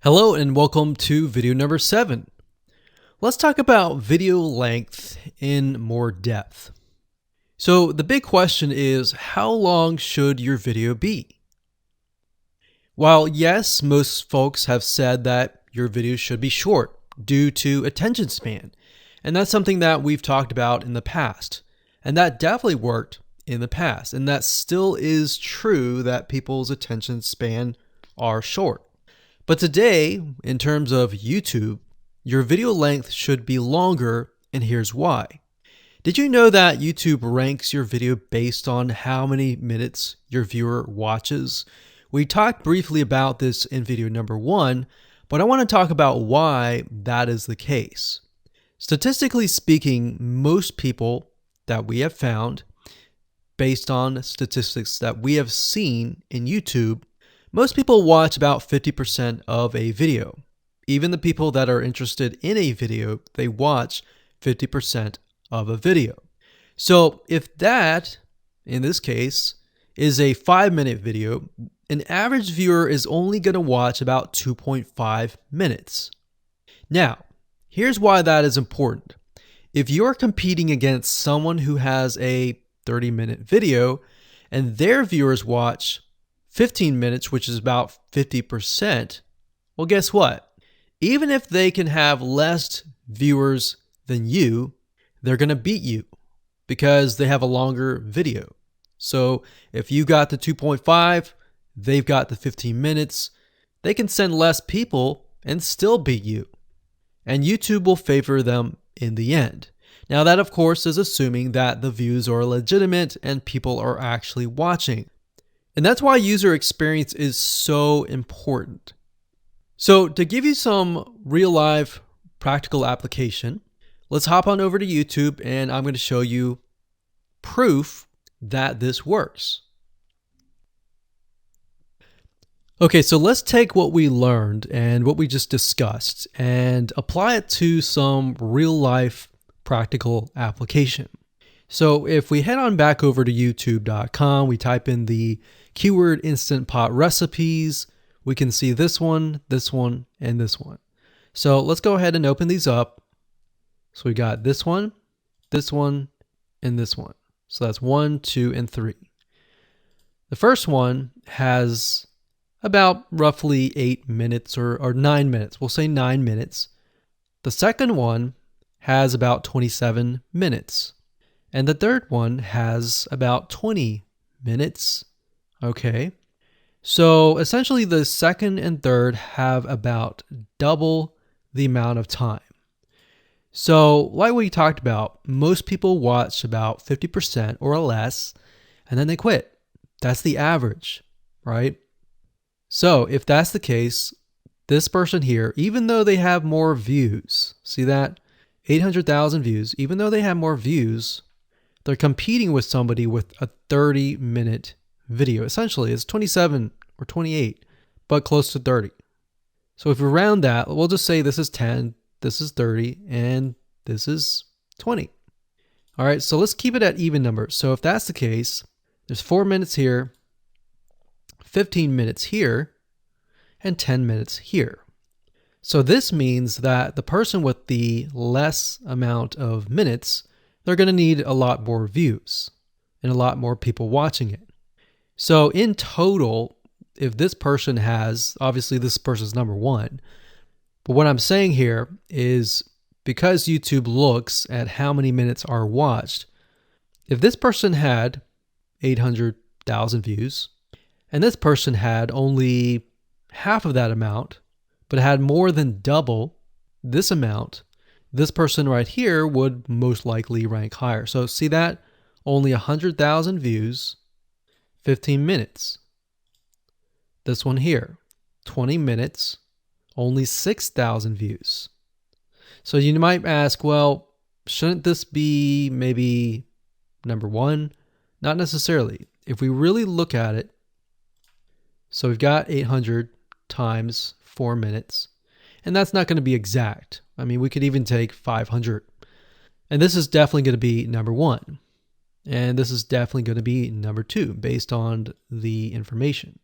Hello and welcome to video number 7. Let's talk about video length in more depth. So the big question is, how long should your video be? While yes, most folks have said that your video should be short due to attention span, and that's something that we've talked about in the past, and that definitely worked in the past, and that still is true that people's attention span are short. But today, in terms of YouTube, your video length should be longer, and here's why. Did you know that YouTube ranks your video based on how many minutes your viewer watches? We talked briefly about this in video number 1, but I want to talk about why that is the case. Statistically speaking, most people that we have found, based on statistics that we have seen in YouTube, most people watch about 50% of a video. Even the people that are interested in a video, they watch 50% of a video. So if that, in this case, is a 5-minute video, an average viewer is only going to watch about 2.5 minutes. Now, here's why that is important. If you're competing against someone who has a 30-minute video and their viewers watch 15 minutes, which is about 50%, well, guess what? Even if they can have less viewers than you, they're going to beat you because they have a longer video. So if you got the 2.5, they've got the 15 minutes, they can send less people and still beat you. And YouTube will favor them in the end. Now that, of course, is assuming that the views are legitimate and people are actually watching. And that's why user experience is so important. So to give you some real life practical application, let's hop on over to YouTube and I'm going to show you proof that this works. Okay, so let's take what we learned and what we just discussed and apply it to some real life practical application. So if we head on back over to youtube.com, we type in the keyword Instant Pot recipes, we can see this one, and this one. So let's go ahead and open these up. So we got this one, and this one. So that's 1, 2, and 3. The first one has about roughly 8 minutes or 9 minutes. We'll say 9 minutes. The second one has about 27 minutes. And the third one has about 20 minutes. Okay. So essentially the second and third have about double the amount of time. So like we talked about, most people watch about 50% or less, and then they quit. That's the average, right? So if that's the case, this person here, even though they have more views, see that? 800,000 views, even though they have more views, they're competing with somebody with a 30-minute video. Essentially, it's 27 or 28, but close to 30. So if we round that, we'll just say this is 10, this is 30, and this is 20. All right, so let's keep it at even numbers. So if that's the case, there's 4 minutes here, 15 minutes here, and 10 minutes here. So this means that the person with the less amount of minutes, they're going to need a lot more views and a lot more people watching it. So in total, if this person has, obviously this person's number 1, but what I'm saying here is because YouTube looks at how many minutes are watched, if this person had 800,000 views and this person had only half of that amount, but had more than double this amount, this person right here would most likely rank higher. So see that? Only 100,000 views, 15 minutes. This one here, 20 minutes, only 6,000 views. So you might ask, well, shouldn't this be maybe number 1? Not necessarily. If we really look at it, so we've got 800 times 4 minutes. And that's not going to be exact. I mean, we could even take 500. And this is definitely going to be number 1. And this is definitely going to be number 2 based on the information.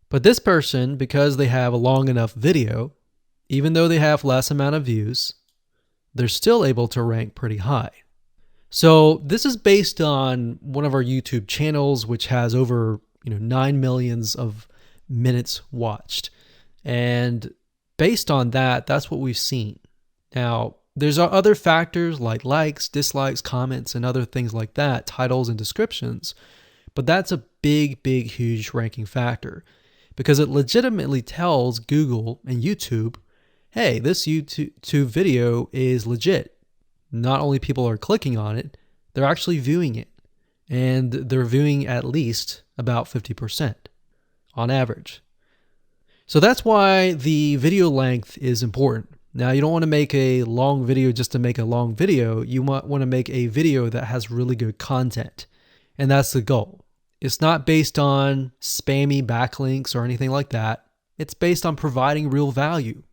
But this person, because they have a long enough video, even though they have less amount of views, they're still able to rank pretty high. So this is based on one of our YouTube channels, which has over 9 millions of minutes watched. And based on that, that's what we've seen. Now, there's other factors like likes, dislikes, comments, and other things like that, titles and descriptions. But that's a big, huge ranking factor because it legitimately tells Google and YouTube, hey, this YouTube video is legit. Not only people are clicking on it, they're actually viewing it. And they're viewing at least about 50% on average. So that's why the video length is important. Now, you don't want to make a long video just to make a long video. You might want to make a video that has really good content. And that's the goal. It's not based on spammy backlinks or anything like that. It's based on providing real value,